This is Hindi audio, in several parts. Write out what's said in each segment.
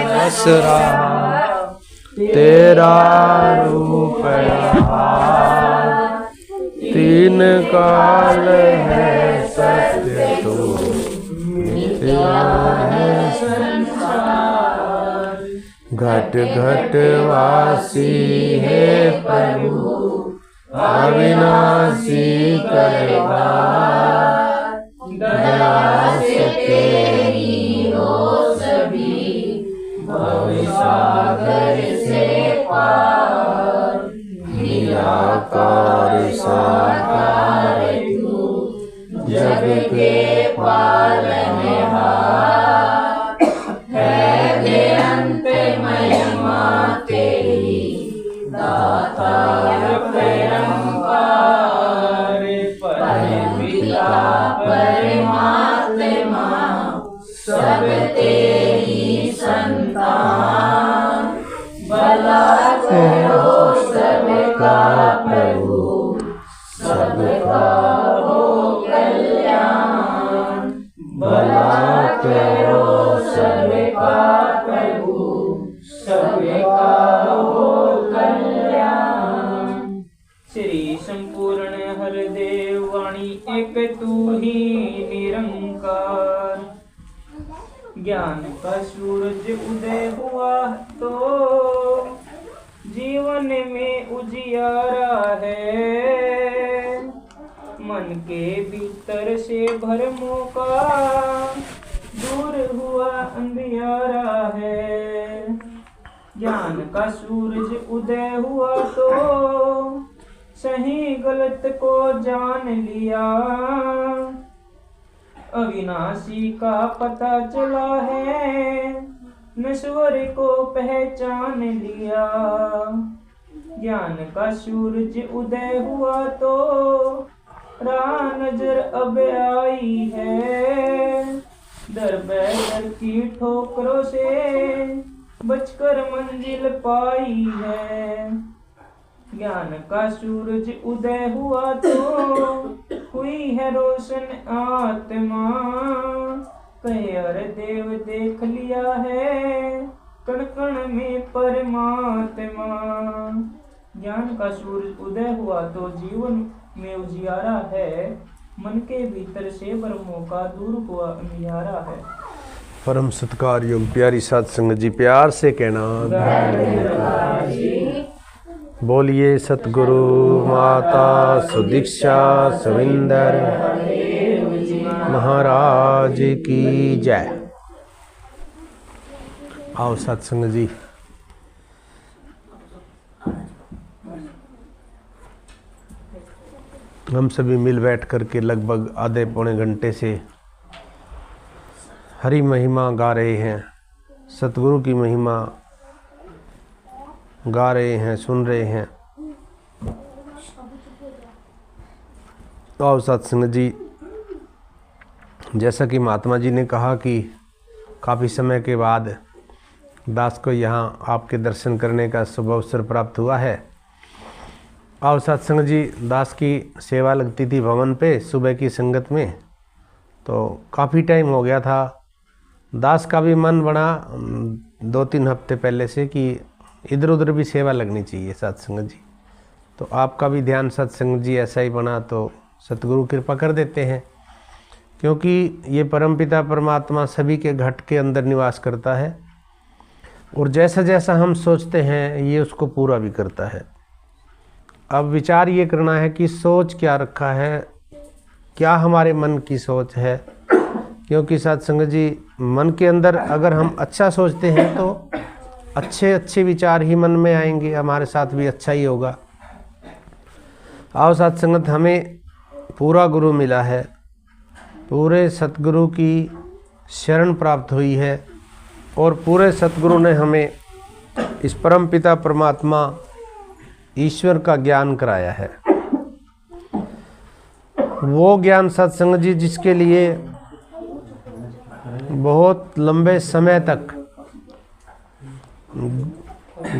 बस रहा तेरा रूप तीन काल है सत्य तो मिथ्या है संसार। घट घट वासी है प्रभु अविनाशी करेगा दया से तेरी हो सभी भवसागर से पार। निराकार साकार तू जग के पालनहार है बेअंत महिमा तेरी दाता परम्पार। परमपिता परमात्मा सब तेरी संतान। भला करो सबका प्रभु सबका हो कल्याण। भला करो सबका प्रभु सबका हो कल्याण। श्री संपूर्ण हरदेव वाणी एक तू ही निरंकार। ज्ञान का सूरज उदय हुआ तो जीवन में उजियारा है। मन के भीतर से भरमों का दूर हुआ अंधियारा है। ज्ञान का सूरज उदय हुआ तो सही गलत को जान लिया। अविनाशी का पता चला है नश्वर को पहचान लिया। ज्ञान का सूरज उदय हुआ तो राह नजर अब आई है। दर बेदर की ठोकरों से बचकर मंजिल पाई है। ज्ञान का सूरज उदय हुआ तो हुई है रोशन आत्मा। कहे अरे देव देख लिया है कण कण में परमात्मा। ज्ञान का सूरज उदय हुआ तो जीवन में उजियारा है। मन के भीतर से भ्रमों का दूर हुआ अंधियारा है। परम सत्कार योग प्यारी साध संगत जी प्यार से कहना बोलिए सतगुरु माता सुदीक्षा सविंदर महाराज की जय। आओ सत्संग जी हम सभी मिल बैठ करके लगभग आधे पौने घंटे से हरि महिमा गा रहे हैं। सतगुरु की महिमा गा रहे हैं सुन रहे हैं। आओ सत्संग जी जैसा कि महात्मा जी ने कहा कि काफ़ी समय के बाद दास को यहाँ आपके दर्शन करने का शुभ अवसर प्राप्त हुआ है। आओ सत्संग जी दास की सेवा लगती थी भवन पे सुबह की संगत में, तो काफ़ी टाइम हो गया था। दास का भी मन बना 2-3 हफ्ते पहले से कि इधर उधर भी सेवा लगनी चाहिए सत्संग जी। तो आपका भी ध्यान सत्संग जी ऐसा ही बना तो सतगुरु कृपा कर देते हैं, क्योंकि ये परमपिता परमात्मा सभी के घट के अंदर निवास करता है और जैसा जैसा हम सोचते हैं ये उसको पूरा भी करता है। अब विचार ये करना है कि सोच क्या रखा है, क्या हमारे मन की सोच है। क्योंकि सत्संग जी मन के अंदर अगर हम अच्छा सोचते हैं तो अच्छे अच्छे विचार ही मन में आएंगे, हमारे साथ भी अच्छा ही होगा। आओ सत्संगत हमें पूरा गुरु मिला है, पूरे सतगुरु की शरण प्राप्त हुई है और पूरे सतगुरु ने हमें इस परम पिता परमात्मा ईश्वर का ज्ञान कराया है। वो ज्ञान सत्संग जी जिसके लिए बहुत लंबे समय तक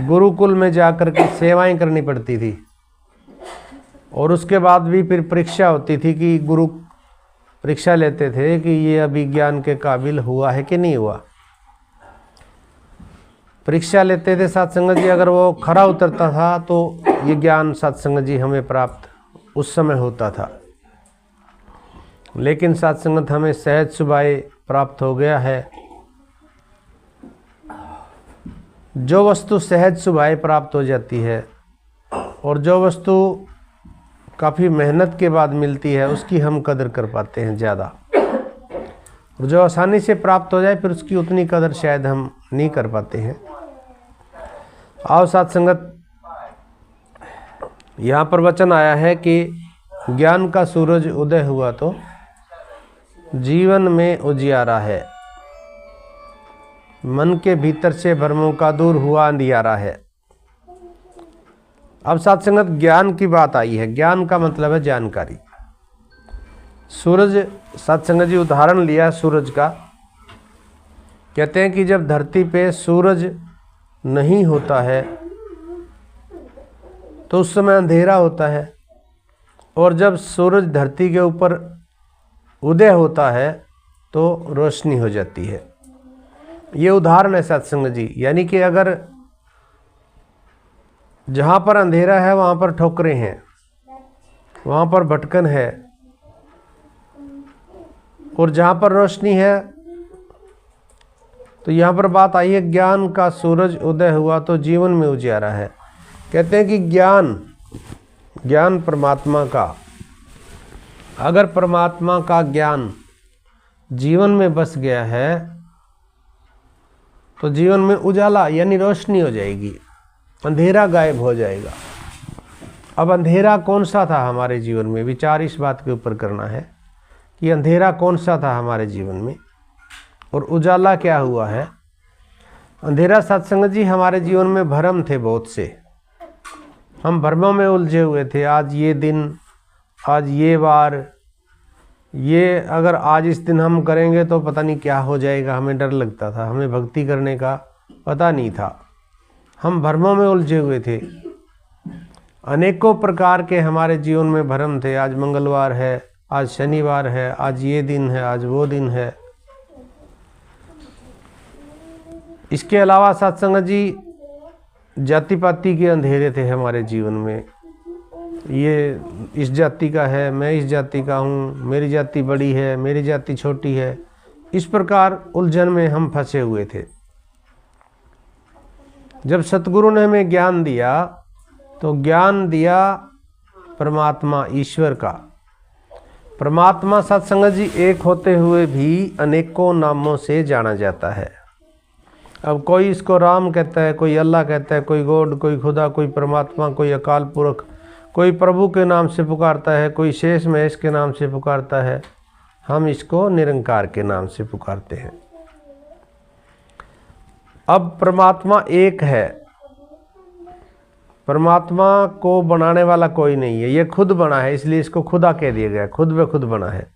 गुरुकुल में जाकर के सेवाएं करनी पड़ती थी और उसके बाद भी फिर परीक्षा होती थी कि गुरु परीक्षा लेते थे कि ये अभी ज्ञान के काबिल हुआ है कि नहीं हुआ। परीक्षा लेते थे सत्संग जी, अगर वो खरा उतरता था तो ये ज्ञान सत्संग जी हमें प्राप्त उस समय होता था। लेकिन सत्संगत हमें सहज सुभाए प्राप्त हो गया है। जो वस्तु सहज सुभाए प्राप्त हो जाती है और जो वस्तु काफ़ी मेहनत के बाद मिलती है उसकी हम कदर कर पाते हैं ज़्यादा, और जो आसानी से प्राप्त हो जाए फिर उसकी उतनी कदर शायद हम नहीं कर पाते हैं। आओ सत्संगत, यहाँ पर वचन आया है कि ज्ञान का सूरज उदय हुआ तो जीवन में उजियारा है, मन के भीतर से भ्रमों का दूर हुआ अंधियारा है। अब सत्संगत ज्ञान की बात आई है। ज्ञान का मतलब है जानकारी। सूरज, सत्संगत जी उदाहरण लिया सूरज का। कहते हैं कि जब धरती पे सूरज नहीं होता है तो उस समय अंधेरा होता है, और जब सूरज धरती के ऊपर उदय होता है तो रोशनी हो जाती है। ये उदाहरण है सत्संग जी। यानी कि अगर जहाँ पर अंधेरा है वहाँ पर ठोकरें हैं, वहाँ पर भटकन है, और जहाँ पर रोशनी है, तो यहाँ पर बात आई है ज्ञान का सूरज उदय हुआ तो जीवन में उजियारा है। कहते हैं कि ज्ञान परमात्मा का, अगर परमात्मा का ज्ञान जीवन में बस गया है तो जीवन में उजाला यानी रोशनी हो जाएगी, अंधेरा गायब हो जाएगा। अब अंधेरा कौन सा था हमारे जीवन में, विचार इस बात के ऊपर करना है कि अंधेरा कौन सा था हमारे जीवन में और उजाला क्या हुआ है। अंधेरा सत्संग जी हमारे जीवन में भ्रम थे बहुत से, हम भ्रमों में उलझे हुए थे। आज ये दिन, आज ये बार, ये अगर आज इस दिन हम करेंगे तो पता नहीं क्या हो जाएगा, हमें डर लगता था, हमें भक्ति करने का पता नहीं था, हम भ्रमों में उलझे हुए थे। अनेकों प्रकार के हमारे जीवन में भ्रम थे। आज मंगलवार है, आज शनिवार है, आज ये दिन है, आज वो दिन है। इसके अलावा सत्संग जी जाति पाति के अंधेरे थे हमारे जीवन में। ये इस जाति का है, मैं इस जाति का हूँ, मेरी जाति बड़ी है, मेरी जाति छोटी है। इस प्रकार उलझन में हम फंसे हुए थे। जब सतगुरु ने हमें ज्ञान दिया तो ज्ञान दिया परमात्मा ईश्वर का। परमात्मा सत्संग जी एक होते हुए भी अनेकों नामों से जाना जाता है। अब कोई इसको राम कहता है, कोई अल्लाह कहता है, कोई गॉड, कोई खुदा, कोई परमात्मा, कोई अकाल पुरख, कोई प्रभु के नाम से पुकारता है, कोई शेष महेश के नाम से पुकारता है। हम इसको निरंकार के नाम से पुकारते हैं। अब परमात्मा एक है, परमात्मा को बनाने वाला कोई नहीं है, ये खुद बना है, इसलिए इसको खुदा कह दिया गया, खुद ब खुद बना है।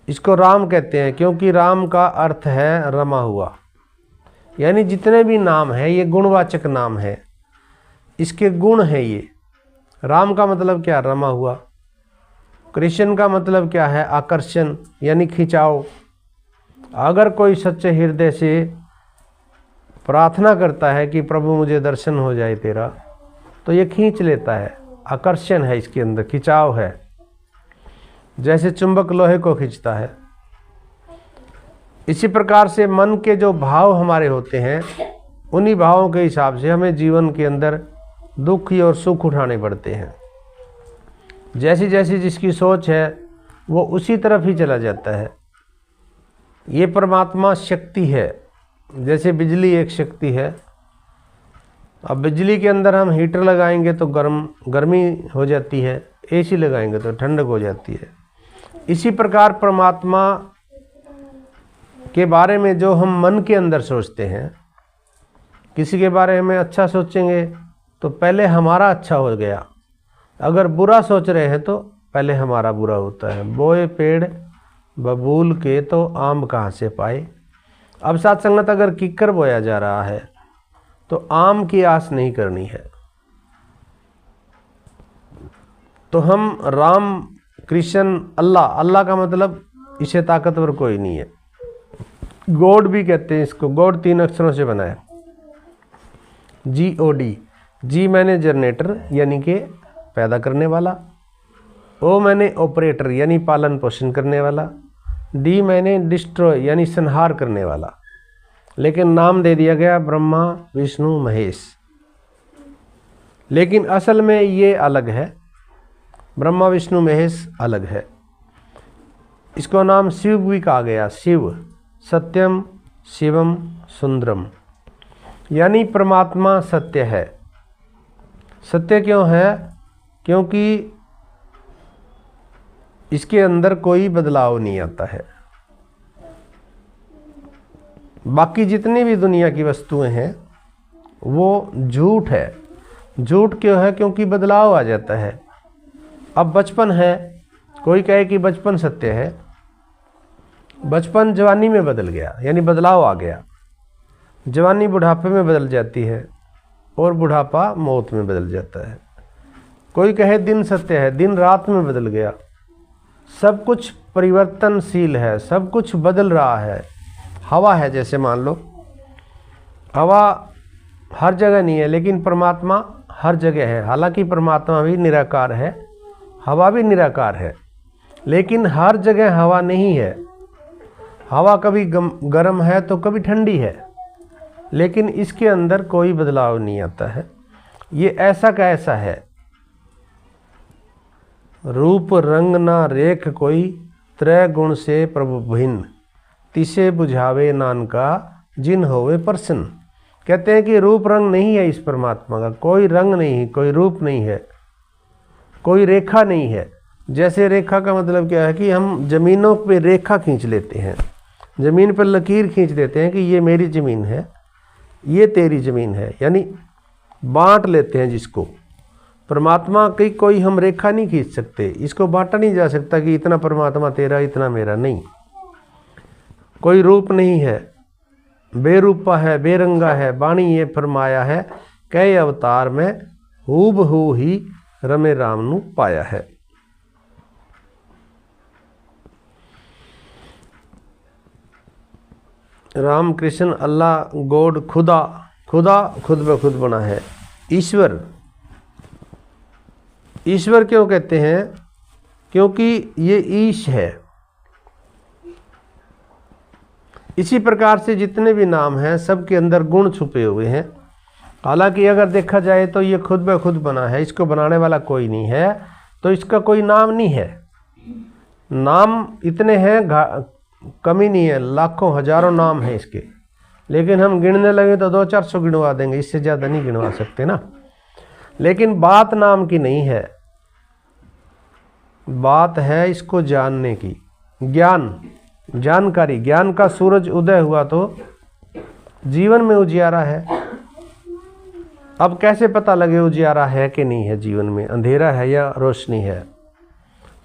इसको राम कहते हैं क्योंकि राम का अर्थ है रमा हुआ, यानी जितने भी नाम हैं ये गुणवाचक नाम है, इसके गुण है ये। राम का मतलब क्या, रमा हुआ। कृष्ण का मतलब क्या है, आकर्षण यानी खिंचाव। अगर कोई सच्चे हृदय से प्रार्थना करता है कि प्रभु मुझे दर्शन हो जाए तेरा, तो ये खींच लेता है, आकर्षण है इसके अंदर, खिंचाव है, जैसे चुंबक लोहे को खींचता है। इसी प्रकार से मन के जो भाव हमारे होते हैं, उन्हीं भावों के हिसाब से हमें जीवन के अंदर दुख और सुख उठाने पड़ते हैं। जैसी जैसी जिसकी सोच है वो उसी तरफ ही चला जाता है। ये परमात्मा शक्ति है, जैसे बिजली एक शक्ति है। अब बिजली के अंदर हम हीटर लगाएंगे तो गर्मी हो जाती है, एसी लगाएंगे तो ठंडक हो जाती है। इसी प्रकार परमात्मा के बारे में जो हम मन के अंदर सोचते हैं, किसी के बारे में अच्छा सोचेंगे तो पहले हमारा अच्छा हो गया, अगर बुरा सोच रहे हैं तो पहले हमारा बुरा होता है। बोए पेड़ बबूल के तो आम कहाँ से पाए। अब साथ संगत, अगर किक्कर बोया जा रहा है तो आम की आस नहीं करनी है। तो हम राम कृष्ण अल्लाह, अल्लाह का मतलब इसे ताकतवर कोई नहीं है। गॉड भी कहते हैं इसको। गॉड 3 अक्षरों से बना है, GOD। जी मैंने जनरेटर यानी कि पैदा करने वाला, ओ मैंने ऑपरेटर यानी पालन पोषण करने वाला, डी मैंने डिस्ट्रॉय यानी संहार करने वाला। लेकिन नाम दे दिया गया ब्रह्मा विष्णु महेश। लेकिन असल में ये अलग है, ब्रह्मा विष्णु महेश अलग है। इसको नाम शिव भी कहा गया। शिव सत्यम शिवम सुंदरम, यानी परमात्मा सत्य है। सत्य क्यों है? क्योंकि इसके अंदर कोई बदलाव नहीं आता है। बाकी जितनी भी दुनिया की वस्तुएं हैं वो झूठ है। झूठ क्यों है? क्योंकि बदलाव आ जाता है। अब बचपन है, कोई कहे कि बचपन सत्य है, बचपन जवानी में बदल गया यानी बदलाव आ गया। जवानी बुढ़ापे में बदल जाती है और बुढ़ापा मौत में बदल जाता है। कोई कहे दिन सत्य है, दिन रात में बदल गया। सब कुछ परिवर्तनशील है, सब कुछ बदल रहा है। हवा है, जैसे मान लो हवा हर जगह नहीं है, लेकिन परमात्मा हर जगह है। हालांकि परमात्मा भी निराकार है, हवा भी निराकार है, लेकिन हर जगह हवा नहीं है। हवा कभी गर्म है तो कभी ठंडी है, लेकिन इसके अंदर कोई बदलाव नहीं आता है। ये ऐसा का ऐसा है। रूप रंग ना रेख कोई, त्रय गुण से प्रभु भिन्न, तिसे बुझावे नानका जिन होवे प्रसन्न। कहते हैं कि रूप रंग नहीं है इस परमात्मा का, कोई रंग नहीं, कोई रूप नहीं है, कोई रेखा नहीं है। जैसे रेखा का मतलब क्या है कि हम जमीनों पे रेखा खींच लेते हैं, ज़मीन पर लकीर खींच देते हैं कि ये मेरी ज़मीन है, ये तेरी ज़मीन है, यानी बांट लेते हैं जिसको। परमात्मा की कोई हम रेखा नहीं खींच सकते, इसको बांटा नहीं जा सकता कि इतना परमात्मा तेरा इतना मेरा, नहीं। कोई रूप नहीं है, बेरूपा है, बेरंगा है। वाणी ये फरमाया है, कई अवतार में हूबहू ही रमे राम नू पाया है। राम कृष्ण अल्लाह गॉड खुदा, खुदा खुद ब खुद बना है। ईश्वर, ईश्वर क्यों कहते हैं? क्योंकि ये ईश है। इसी प्रकार से जितने भी नाम हैं सबके अंदर गुण छुपे हुए हैं। हालांकि अगर देखा जाए तो ये खुद ब खुद बना है, इसको बनाने वाला कोई नहीं है, तो इसका कोई नाम नहीं है। नाम इतने हैं, कमी नहीं है, लाखों हजारों नाम हैं इसके, लेकिन हम गिनने लगे तो 200-400 गिनवा देंगे, इससे ज़्यादा नहीं गिनवा सकते ना। लेकिन बात नाम की नहीं है, बात है इसको जानने की। ज्ञान, जानकारी, ज्ञान का सूरज उदय हुआ तो जीवन में उजियारा है। अब कैसे पता लगे उजियारा है कि नहीं है, जीवन में अंधेरा है या रोशनी है?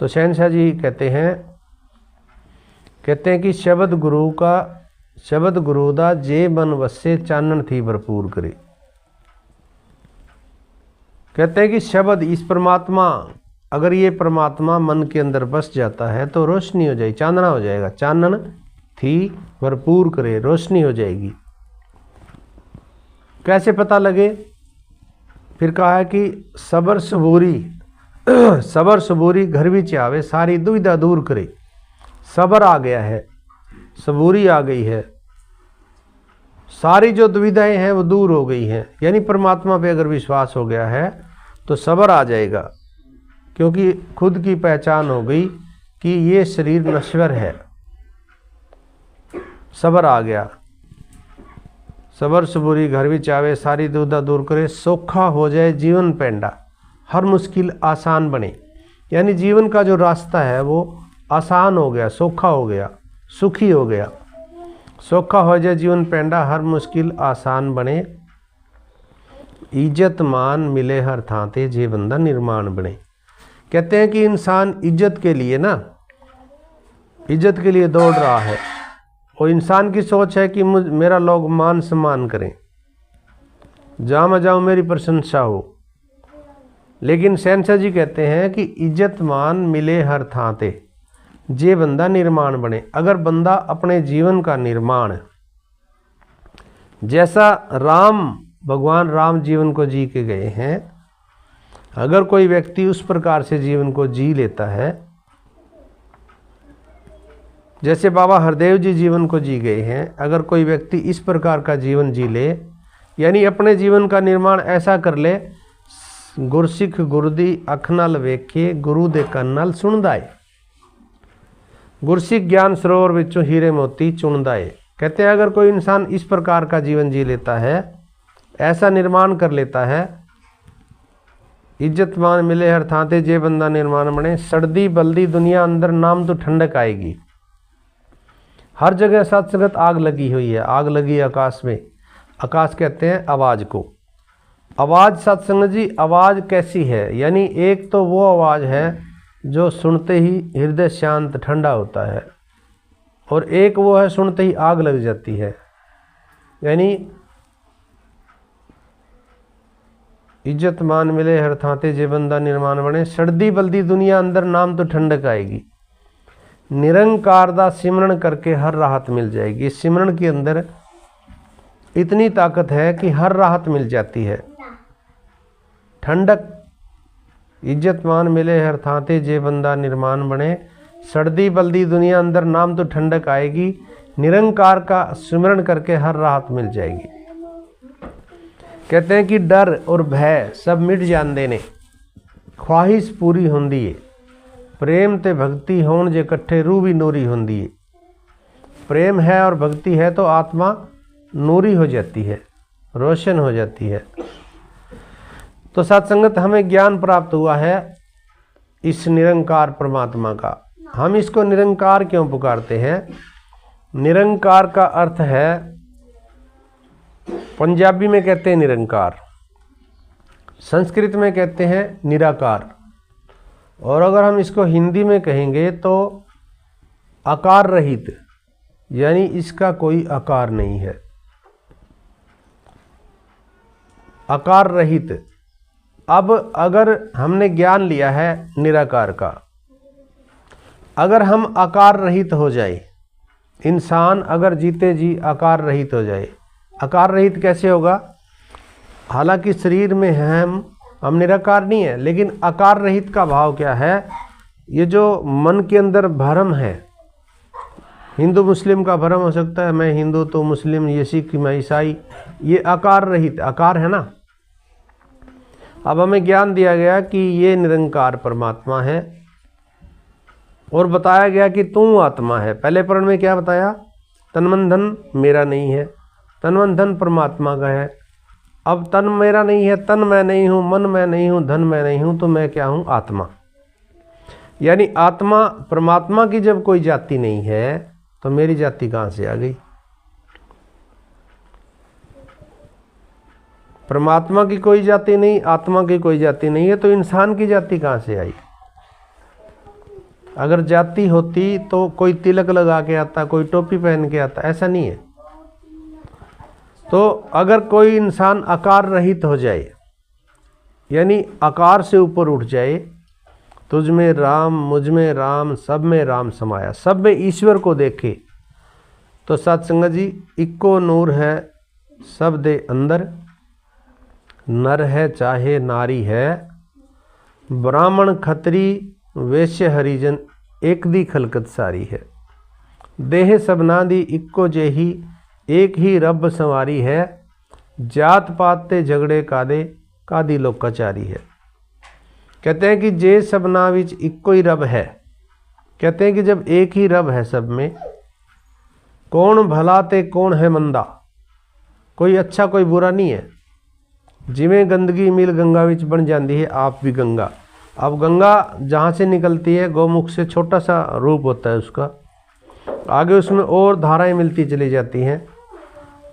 तो शहनशाह जी कहते हैं कि शब्द गुरु दा जे मन वसे चानन थी भरपूर करे। कहते हैं कि शब्द, इस परमात्मा, अगर ये परमात्मा मन के अंदर बस जाता है तो रोशनी हो जाएगी, चांदना हो जाएगा। चानन थी भरपूर करे, रोशनी हो जाएगी। कैसे पता लगे? फिर कहा है कि सबर सबूरी सबर सबूरी घर विच आवे, सारी दुविधा दूर करे। सबर आ गया है, सबूरी आ गई है, सारी जो दुविधाएं हैं वो दूर हो गई हैं। यानी परमात्मा पे अगर विश्वास हो गया है तो सबर आ जाएगा, क्योंकि खुद की पहचान हो गई कि ये शरीर नश्वर है। सबर आ गया। सबर सबूरी घर विच आवे, सारी दुविधा दूर करे, सौखा हो जाए जीवन पेंडा, हर मुश्किल आसान बने। यानी जीवन का जो रास्ता है वो आसान हो गया, सौखा हो गया, सुखी हो गया। सौखा हो जाए जीवन पेंडा, हर मुश्किल आसान बने। इज्जत मान मिले हर थांते, जे बंदा निर्माण बने। कहते हैं कि इंसान इज्जत के लिए ना, इज्जत के लिए दौड़ रहा है, और इंसान की सोच है कि मेरा लोग मान सम्मान करें, जहाँ मैं जाऊँ मेरी प्रशंसा हो। लेकिन शहनशाह जी कहते हैं कि इज्जत मान मिले हर थांते जे बंदा निर्माण बने। अगर बंदा अपने जीवन का निर्माण जैसा भगवान राम जीवन को जी के गए हैं, अगर कोई व्यक्ति उस प्रकार से जीवन को जी लेता है जैसे बाबा हरदेव जी जीवन को जी गए हैं, अगर कोई व्यक्ति इस प्रकार का जीवन जी ले, यानी अपने जीवन का निर्माण ऐसा कर ले, गुरसिख गुरदी अख नाल वेखे गुरु दे कन्नल सुनदाए, गुरसिख ज्ञान सरोवर विचों हीरे मोती चुनदाए। कहते हैं अगर कोई इंसान इस प्रकार का जीवन जी लेता है, ऐसा निर्माण कर लेता है, इज्जत मान मिले हर थांते जे बंदा निर्माण बने, सड़दी बल्दी दुनिया अंदर नाम तो ठंडक आएगी। हर जगह सत्संगत आग लगी हुई है, आग लगी आकाश में। आकाश कहते हैं आवाज़ को। आवाज़ सत्संग जी, आवाज़ कैसी है? यानी एक तो वो आवाज़ है जो सुनते ही हृदय शांत ठंडा होता है, और एक वो है सुनते ही आग लग जाती है। यानी इज्जत मान मिले हर थांते जे बंदा निर्माण बने, सड़दी बल्दी दुनिया अंदर नाम तो ठंडक आएगी। निरंकार दा सिमरन करके हर राहत मिल जाएगी। इस सिमरन के अंदर इतनी ताकत है कि हर राहत मिल जाती है, ठंडक। इज्जत मान मिले हर थांते जे बंदा निर्माण बने, सड़दी बल्दी दुनिया अंदर नाम तो ठंडक आएगी। निरंकार का सिमरन करके हर राहत मिल जाएगी। कहते हैं कि डर और भय सब मिट जांदे ने, ख्वाहिश पूरी होंदी है। प्रेम ते भक्ति होण जे इकट्ठे रूह भी नूरी होंदी है। प्रेम है और भक्ति है तो आत्मा नूरी हो जाती है, रोशन हो जाती है। तो सत्संगत हमें ज्ञान प्राप्त हुआ है इस निरंकार परमात्मा का। हम इसको निरंकार क्यों पुकारते हैं? निरंकार का अर्थ है, पंजाबी में कहते हैं निरंकार, संस्कृत में कहते हैं निराकार, और अगर हम इसको हिंदी में कहेंगे तो आकार रहित, यानी इसका कोई आकार नहीं है, आकार रहित। अब अगर हमने ज्ञान लिया है निराकार का, अगर हम आकार रहित हो जाए, इंसान अगर जीते जी आकार रहित हो जाए, आकार रहित कैसे होगा? हालांकि शरीर में है हम निराकार नहीं है, लेकिन आकार रहित का भाव क्या है? ये जो मन के अंदर भ्रम है, हिंदू मुस्लिम का भ्रम हो सकता है, मैं हिंदू तो मुस्लिम, ये सिख मैं ईसाई, ये आकार रहित आकार है ना। अब हमें ज्ञान दिया गया कि ये निरंकार परमात्मा है, और बताया गया कि तू आत्मा है। पहले परण में क्या बताया? तन मन धन मेरा नहीं है, तन मन धन परमात्मा का है। अब तन मेरा नहीं है, तन मैं नहीं हूँ, मन मैं नहीं हूँ, धन मैं नहीं हूँ, तो मैं क्या हूँ? आत्मा। यानी आत्मा परमात्मा की जब कोई जाति नहीं है तो मेरी जाति कहाँ से आ गई? परमात्मा की कोई जाति नहीं, आत्मा की कोई जाति नहीं है, तो इंसान की जाति कहाँ से आई? अगर जाति होती तो कोई तिलक लगा के आता, कोई टोपी पहन के आता, ऐसा नहीं है। तो अगर कोई इंसान आकार रहित हो जाए, यानी आकार से ऊपर उठ जाए, तुझ में राम, मुझ में राम, सब में राम समाया, सब में ईश्वर को देखे, तो सत्संग जी इक्को नूर है सब दे अंदर, नर है चाहे नारी है, ब्राह्मण खत्री वैश्य हरिजन एक दी खलकत सारी है। देह सबना दी इक्को जेही एक ही रब संवारी है, जात पात ते झगड़े कादे कादी लोकाचारी है। कहते हैं कि जे सबना विच इक्को ही रब है। कहते हैं कि जब एक ही रब है सब में, कौन भला ते कौन है मंदा, कोई अच्छा कोई बुरा नहीं है। जिमें गंदगी मिल गंगा विच बन जाती है आप भी गंगा। अब गंगा जहाँ से निकलती है, गौमुख से छोटा सा रूप होता है उसका, आगे उसमें और धाराएं मिलती चली जाती हैं,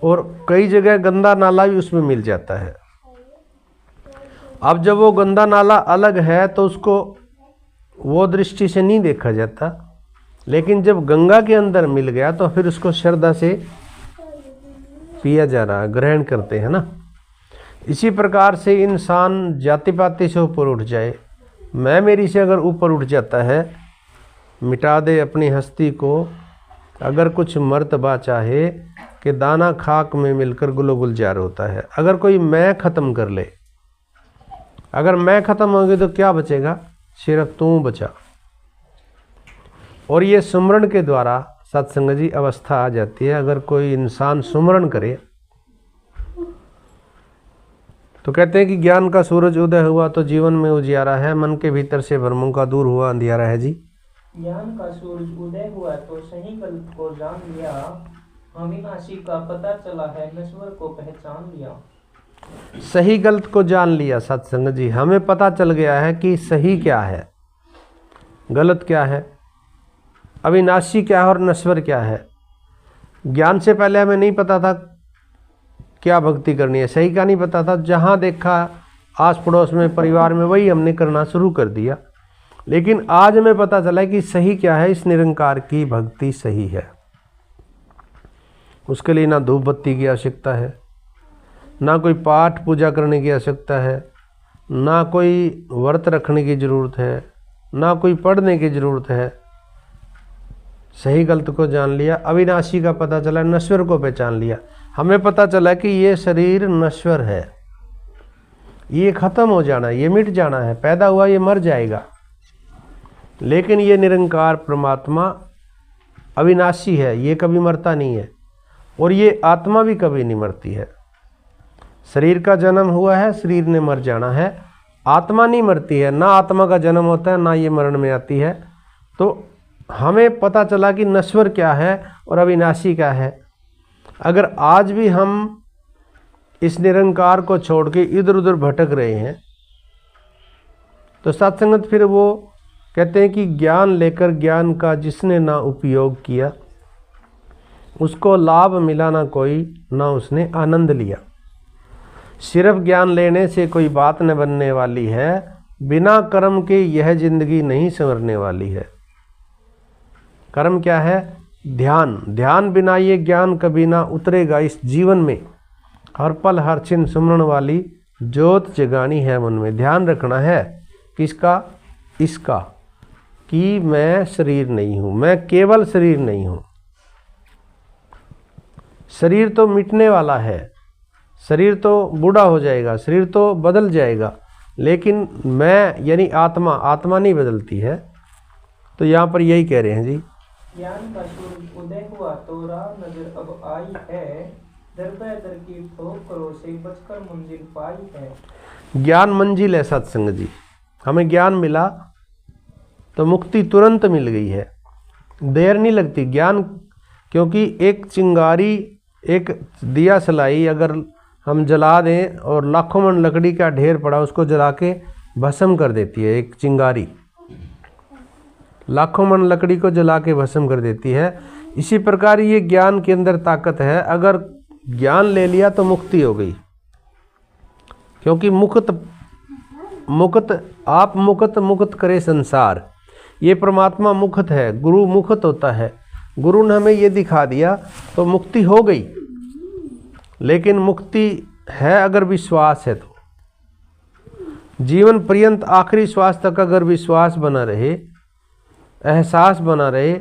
और कई जगह गंदा नाला भी उसमें मिल जाता है। अब जब वो गंदा नाला अलग है तो उसको वो दृष्टि से नहीं देखा जाता, लेकिन जब गंगा के अंदर मिल गया तो फिर उसको श्रद्धा से पिया जा रहा है, ग्रहण करते हैं ना। इसी प्रकार से इंसान जाति पाति से ऊपर उठ जाए, मैं मेरी से अगर ऊपर उठ जाता है, मिटा दे अपनी हस्ती को, अगर कुछ मर्तबा चाहे कि दाना खाक में मिलकर गुलो गुलजार होता है। अगर कोई मैं ख़त्म कर ले, अगर मैं ख़त्म हो गई तो क्या बचेगा? सिर्फ तू बचा। और ये सुमरण के द्वारा सत्संग जी अवस्था आ जाती है। अगर कोई इंसान सुमरण करे तो कहते हैं कि ज्ञान का सूरज उदय हुआ तो जीवन में उजियारा है, मन के भीतर से भ्रमों का दूर हुआ अंधियारा है जी। ज्ञान का सूरज उदय हुआ तो सही गलत को जान लिया, अविनाशी का पता चला है, नश्वर को पहचान लिया। सही गलत को जान लिया सत्संग जी, हमें पता चल गया है कि सही क्या है, गलत क्या है, अविनाशी क्या है और नश्वर क्या है। ज्ञान से पहले हमें नहीं पता था क्या भक्ति करनी है, सही का नहीं पता था। जहाँ देखा आस पड़ोस में, परिवार में, वही हमने करना शुरू कर दिया। लेकिन आज हमें पता चला कि सही क्या है, इस निरंकार की भक्ति सही है। उसके लिए ना धूप बत्ती की आवश्यकता है, ना कोई पाठ पूजा करने की आवश्यकता है, ना कोई व्रत रखने की ज़रूरत है, ना कोई पढ़ने की ज़रूरत है। सही गलत को जान लिया, अविनाशी का पता चला, नश्वर को पहचान लिया। हमें पता चला कि ये शरीर नश्वर है, ये ख़त्म हो जाना है, ये मिट जाना है, पैदा हुआ ये मर जाएगा। लेकिन ये निरंकार परमात्मा अविनाशी है, ये कभी मरता नहीं है, और ये आत्मा भी कभी नहीं मरती है। शरीर का जन्म हुआ है, शरीर ने मर जाना है, आत्मा नहीं मरती है, ना आत्मा का जन्म होता है, ना ये मरण में आती है। तो हमें पता चला कि नश्वर क्या है और अविनाशी क्या है। अगर आज भी हम इस निरंकार को छोड़ के इधर उधर भटक रहे हैं तो सत्संगत फिर वो कहते हैं कि ज्ञान लेकर ज्ञान का जिसने ना उपयोग किया उसको लाभ मिला ना कोई, ना उसने आनंद लिया। सिर्फ ज्ञान लेने से कोई बात न बनने वाली है, बिना कर्म के यह जिंदगी नहीं संवरने वाली है। कर्म क्या है? ध्यान। ध्यान बिना ये ज्ञान कभी ना उतरेगा इस जीवन में। हर पल हर क्षण सुमरण वाली ज्योत जगानी है मन में। ध्यान रखना है किसका? इसका, कि मैं शरीर नहीं हूँ, मैं केवल शरीर नहीं हूँ। शरीर तो मिटने वाला है, शरीर तो बूढ़ा हो जाएगा, शरीर तो बदल जाएगा, लेकिन मैं यानी आत्मा, आत्मा नहीं बदलती है। तो यहाँ पर यही कह रहे हैं जी, ज्ञान का सूरज उदय हुआ तो राह नजर अब आई है, दर ब दर की ठोकरों से बचकर मंजिल पाई है। ज्ञान मंजिल है सत्संग जी। हमें ज्ञान मिला तो मुक्ति तुरंत मिल गई है, देर नहीं लगती। ज्ञान, क्योंकि एक चिंगारी, एक दिया सलाई अगर हम जला दें और लाखों मन लकड़ी का ढेर पड़ा उसको जला के भस्म कर देती है। एक चिंगारी लाखों मन लकड़ी को जला के भस्म कर देती है। इसी प्रकार ये ज्ञान के अंदर ताकत है। अगर ज्ञान ले लिया तो मुक्ति हो गई, क्योंकि मुक्त आप मुक्त करे संसार। ये परमात्मा मुक्त है, गुरु मुक्त होता है। गुरु ने हमें ये दिखा दिया तो मुक्ति हो गई। लेकिन मुक्ति है अगर विश्वास है तो, जीवन पर्यंत आखिरी श्वास तक अगर विश्वास बना रहे, एहसास बना रहे,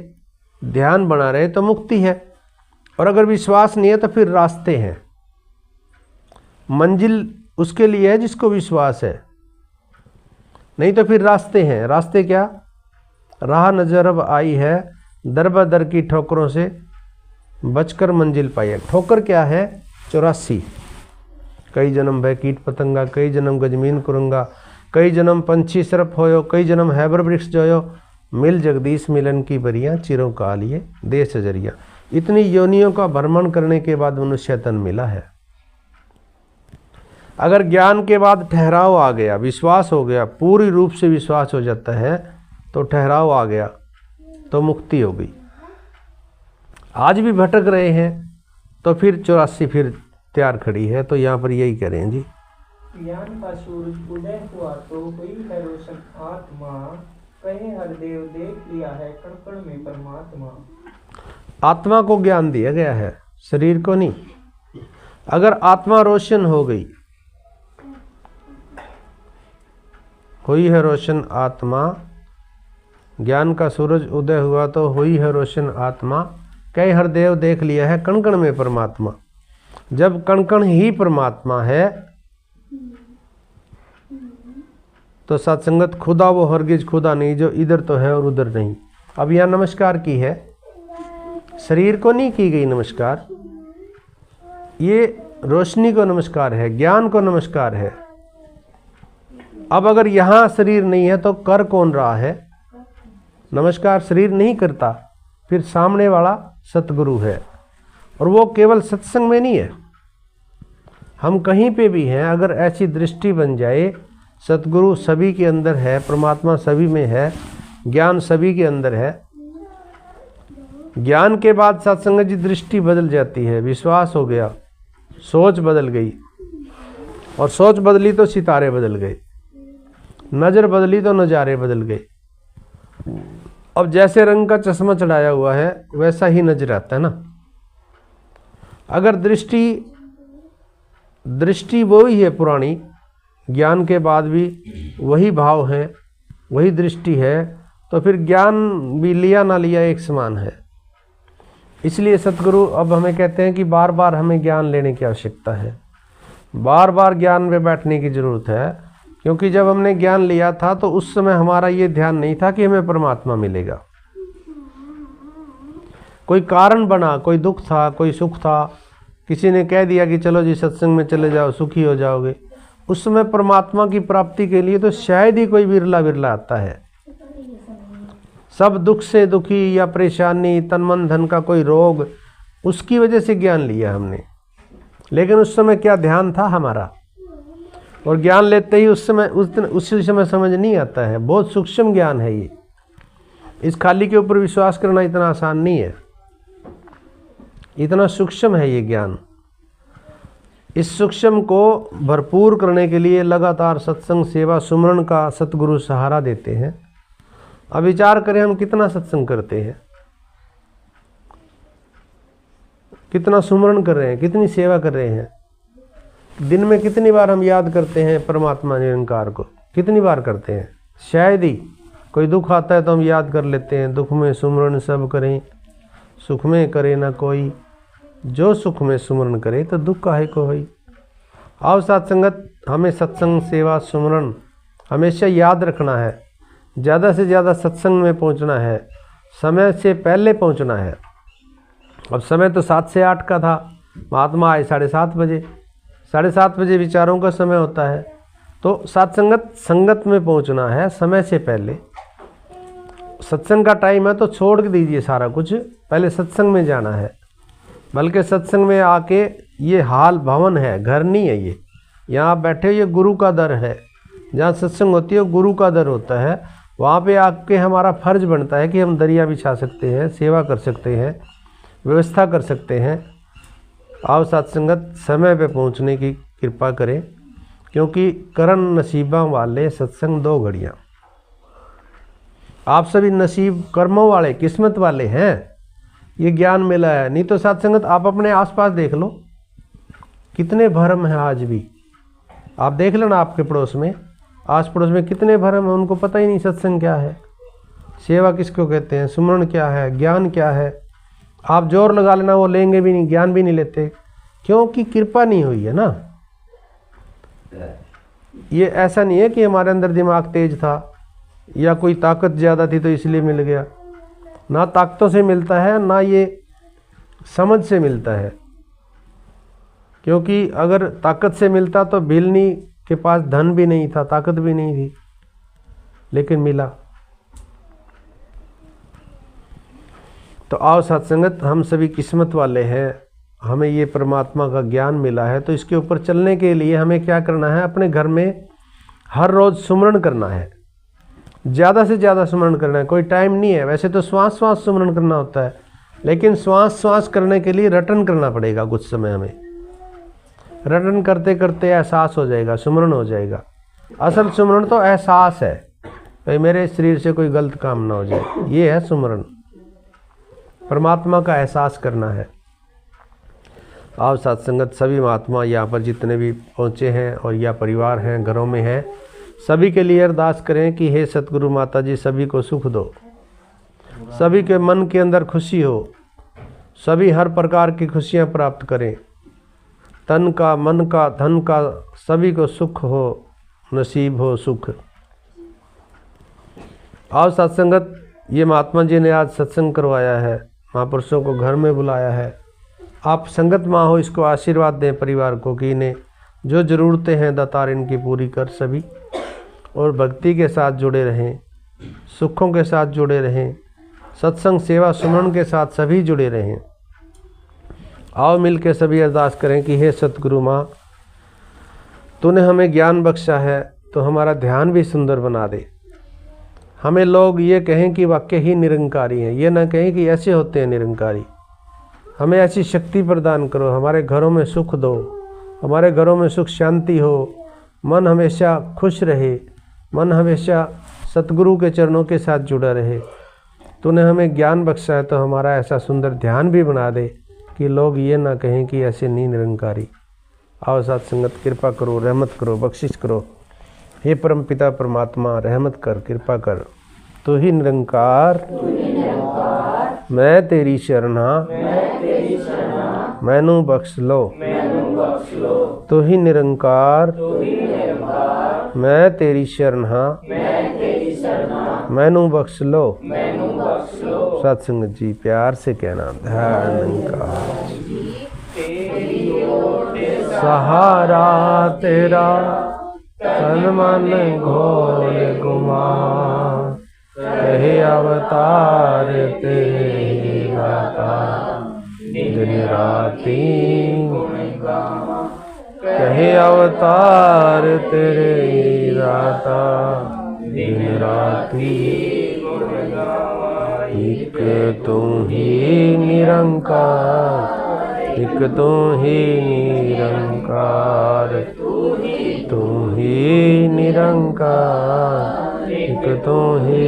ध्यान बना रहे तो मुक्ति है। और अगर विश्वास नहीं है तो फिर रास्ते हैं। मंजिल उसके लिए है जिसको विश्वास है, नहीं तो फिर रास्ते हैं। रास्ते क्या? राह नजर अब आई है, दर ब दर की ठोकरों से बचकर मंजिल पाई है। ठोकर क्या है? 84। कई जन्म भय कीट पतंगा, कई जन्म गजमीन कुरंगा, कई जन्म पंछी सरप होयो, कई जन्म हैबर वृक्ष जोयो, मिल जगदीश मिलन की बरियां, चिरों का लिए देश जरिया। इतनी योनियों का भ्रमण करने के बाद मनुष्य तन मिला है। अगर ज्ञान के बाद ठहराव आ गया, विश्वास हो गया, पूरी रूप से विश्वास हो जाता है, तो ठहराव आ गया तो मुक्ति हो गई। आज भी भटक रहे हैं तो फिर 84 फिर तैयार खड़ी है। तो यहाँ पर यही कह रहे हैं जी, ज्ञान का सूरज उदय हुआ तो हुई है रोशन आत्मा, कहे हर देव देख लिया है कण कण में परमात्मा। आत्मा को ज्ञान दिया गया है, शरीर को नहीं। अगर आत्मा रोशन हो गई हुई है रोशन आत्मा, ज्ञान का सूरज उदय हुआ तो हुई है रोशन आत्मा, कई हर देव देख लिया है कण कण में परमात्मा। जब कण कण ही परमात्मा है तो सत्संगत खुदा वो हरगिज खुदा नहीं, जो इधर तो है और उधर नहीं। अब यहाँ नमस्कार की है, शरीर को नहीं की गई नमस्कार, ये रोशनी को नमस्कार है, ज्ञान को नमस्कार है। अब अगर यहाँ शरीर नहीं है तो कर कौन रहा है? नमस्कार शरीर नहीं करता, फिर सामने वाला सतगुरु है। और वो केवल सत्संग में नहीं है, हम कहीं पे भी हैं, अगर ऐसी दृष्टि बन जाए सतगुरु सभी के अंदर है, परमात्मा सभी में है, ज्ञान सभी के अंदर है। ज्ञान के बाद सत्संग की दृष्टि बदल जाती है, विश्वास हो गया, सोच बदल गई, और सोच बदली तो सितारे बदल गए, नज़र बदली तो नज़ारे बदल गए। अब जैसे रंग का चश्मा चढ़ाया हुआ है वैसा ही नजर आता है ना। अगर दृष्टि वही है पुरानी, ज्ञान के बाद भी वही भाव है, वही दृष्टि है, तो फिर ज्ञान भी लिया ना लिया एक समान है। इसलिए सतगुरु अब हमें कहते हैं कि बार बार हमें ज्ञान लेने की आवश्यकता है, बार बार ज्ञान में बैठने की ज़रूरत है। क्योंकि जब हमने ज्ञान लिया था तो उस समय हमारा ये ध्यान नहीं था कि हमें परमात्मा मिलेगा। कोई कारण बना, कोई दुख था, कोई सुख था, किसी ने कह दिया कि चलो जी सत्संग में चले जाओ सुखी हो जाओगे। उस समय परमात्मा की प्राप्ति के लिए तो शायद ही कोई विरला विरला आता है। सब दुख से दुखी या परेशानी, तन मन धन का कोई रोग, उसकी वजह से ज्ञान लिया हमने। लेकिन उस समय क्या ध्यान था हमारा, और ज्ञान लेते ही उसी समय समझ नहीं आता है। बहुत सूक्ष्म ज्ञान है ये, इस खाली के ऊपर विश्वास करना इतना आसान नहीं है, इतना सूक्ष्म है ये ज्ञान। इस सूक्ष्म को भरपूर करने के लिए लगातार सत्संग सेवा सुमरण का सतगुरु सहारा देते हैं। अब विचार करें हम कितना सत्संग करते हैं, कितना सुमरण कर रहे हैं, कितनी सेवा कर रहे हैं। दिन में कितनी बार हम याद करते हैं परमात्मा निरंकार को, कितनी बार करते हैं? शायद ही कोई दुख आता है तो हम याद कर लेते हैं, दुख में सुमरण सब करें, सुख में करे ना कोई, जो सुख में सुमरण करे तो दुख काहे को होई। आओ सत्संगत, हमें सत्संग सेवा सुमरण हमेशा याद रखना है, ज़्यादा से ज़्यादा सत्संग में पहुंचना है, समय से पहले पहुंचना है। अब समय तो 7 से 8 का था, महात्मा आए 7:30 बजे, 7:30 बजे विचारों का समय होता है। तो संगत में पहुंचना है समय से पहले। सत्संग का टाइम है तो छोड़ के दीजिए सारा कुछ, पहले सत्संग में जाना है। बल्कि सत्संग में आके, ये हाल भवन है, घर नहीं है ये, यहाँ आप बैठे हो, ये गुरु का दर है। जहाँ सत्संग होती है गुरु का दर होता है, वहाँ पे आके हमारा फर्ज बनता है कि हम दरिया बिछा सकते हैं, सेवा कर सकते हैं, व्यवस्था कर सकते हैं। आओ सत्संगत, समय पे पहुँचने की कृपा करें, क्योंकि करण नसीबा वाले सत्संग 2 घड़ियाँ। आप सभी नसीब कर्मों वाले, किस्मत वाले हैं, ये ज्ञान मिला है। नहीं तो सत्संगत आप अपने आसपास देख लो, कितने भरम हैं आज भी। आप देख लेना आपके पड़ोस में, आस पड़ोस में कितने भरम हैं, उनको पता ही नहीं सत्संग क्या है, सेवा किसको कहते हैं, सुमरण क्या है, ज्ञान क्या है। आप जोर लगा लेना, वो लेंगे भी नहीं, ज्ञान भी नहीं लेते, क्योंकि कृपा नहीं हुई है ना। ये ऐसा नहीं है कि हमारे अंदर दिमाग तेज था या कोई ताकत ज़्यादा थी तो इसलिए मिल गया। ना ताकतों से मिलता है, ना ये समझ से मिलता है। क्योंकि अगर ताकत से मिलता तो भिलनी के पास धन भी नहीं था, ताकत भी नहीं थी, लेकिन मिला। तो आओ सत्संगत, हम सभी किस्मत वाले हैं, हमें ये परमात्मा का ज्ञान मिला है। तो इसके ऊपर चलने के लिए हमें क्या करना है, अपने घर में हर रोज़ सुमरण करना है, ज़्यादा से ज़्यादा सुमरण करना है। कोई टाइम नहीं है, वैसे तो श्वास श्वास सुमरण करना होता है, लेकिन श्वास श्वास करने के लिए रटन करना पड़ेगा कुछ समय। हमें रटन करते करते एहसास हो जाएगा, सुमरण हो जाएगा। असल सुमरण तो एहसास है, भाई मेरे शरीर से कोई गलत काम ना हो जाए, ये है सुमरण, परमात्मा का एहसास करना है। आप सत्संगत, सभी महात्मा यहाँ पर जितने भी पहुँचे हैं और या परिवार हैं, घरों में हैं, सभी के लिए अरदास करें कि हे सतगुरु माता जी सभी को सुख दो, सभी के मन के अंदर खुशी हो, सभी हर प्रकार की खुशियां प्राप्त करें, तन का, मन का, धन का, सभी को सुख हो, नसीब हो सुख। आओ सत्संगत, ये महात्मा जी ने आज सत्संग करवाया है, महापुरुषों को घर में बुलाया है। आप संगत माँ हो, इसको आशीर्वाद दें परिवार को कि इन्हें जो ज़रूरतें हैं दातार इनकी पूरी कर सभी, और भक्ति के साथ जुड़े रहें, सुखों के साथ जुड़े रहें, सत्संग सेवा सुमन के साथ सभी जुड़े रहें। आओ मिल के सभी अरदास करें कि हे सतगुरु माँ, तूने हमें ज्ञान बख्शा है तो हमारा ध्यान भी सुंदर बना दे। हमें लोग ये कहें कि वाक्य ही निरंकारी हैं, ये ना कहें कि ऐसे होते हैं निरंकारी। हमें ऐसी शक्ति प्रदान करो, हमारे घरों में सुख दो, हमारे घरों में सुख शांति हो, मन हमेशा खुश रहे, मन हमेशा सतगुरु के चरणों के साथ जुड़ा रहे। तूने हमें ज्ञान बख्शा है तो हमारा ऐसा सुंदर ध्यान भी बना दे कि लोग ये ना कहें कि ऐसे नहीं निरंकारी। आओ साथ संगत, कृपा करो, रहमत करो, बख्शिश करो। हे परम पिता परमात्मा, रहमत कर, कृपा कर। तू ही निरंकार, मैं तेरी शरणा, मैनू बख्श लो। तू ही निरंकार, मैं तेरी शरणा, मैनू बख्श लो। सत्संगत जी प्यार से कहना, निरंकार सहारा तेरा, तन मन घोर गुमा, कहे अवतार तेरे गाता, दिन राती कहे अवतार तेरे गाता, दिन राती। एक तू ही निरंकार, एक तू ही निरंकार, तू ही निरंकार, एक तू ही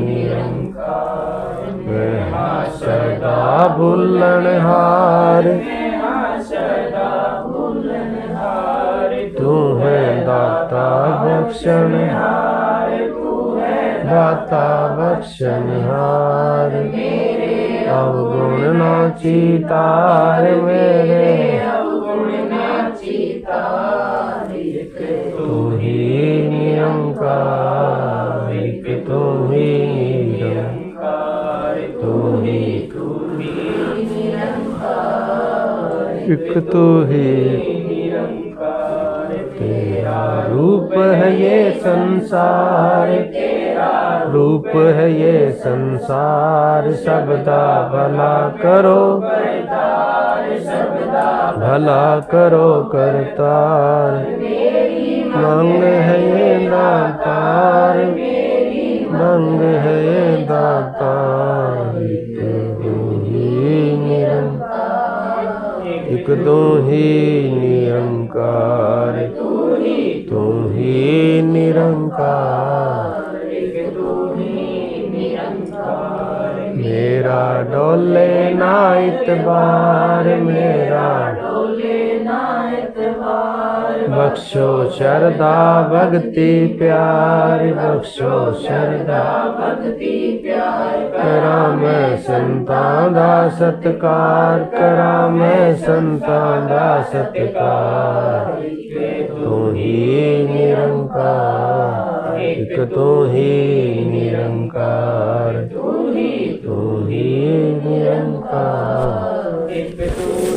निरंकार। मैं सदा भूलनहार, तू है दाता बख्शनहार, दाता बख्शनहार। अवगुण नाची तार मेरे, तू ही निरंकार, एक तू ही निरंकार, तू ही निरंकार, एक तू ही निरंकार। तेरा रूप है ये संसार, रूप है ये संसार, सबदा भला करो, भला करो करतार। मंग है ये दातार, मंग है ये दातार, एक तू ही निरंकार, तू ही निरंकार। मेरा डोले ना इतबार, मेरा डोले ना इतबार। बख्शो शरदा भक्ति प्यार, बख्शो शरदा भक्ति प्यार। करा मैं संतां दा सत्कार, करा मैं संतां दा सत्कार। तू ही निरंकार, एक तू ही निरंकार, तू ही निरंकार, एक तू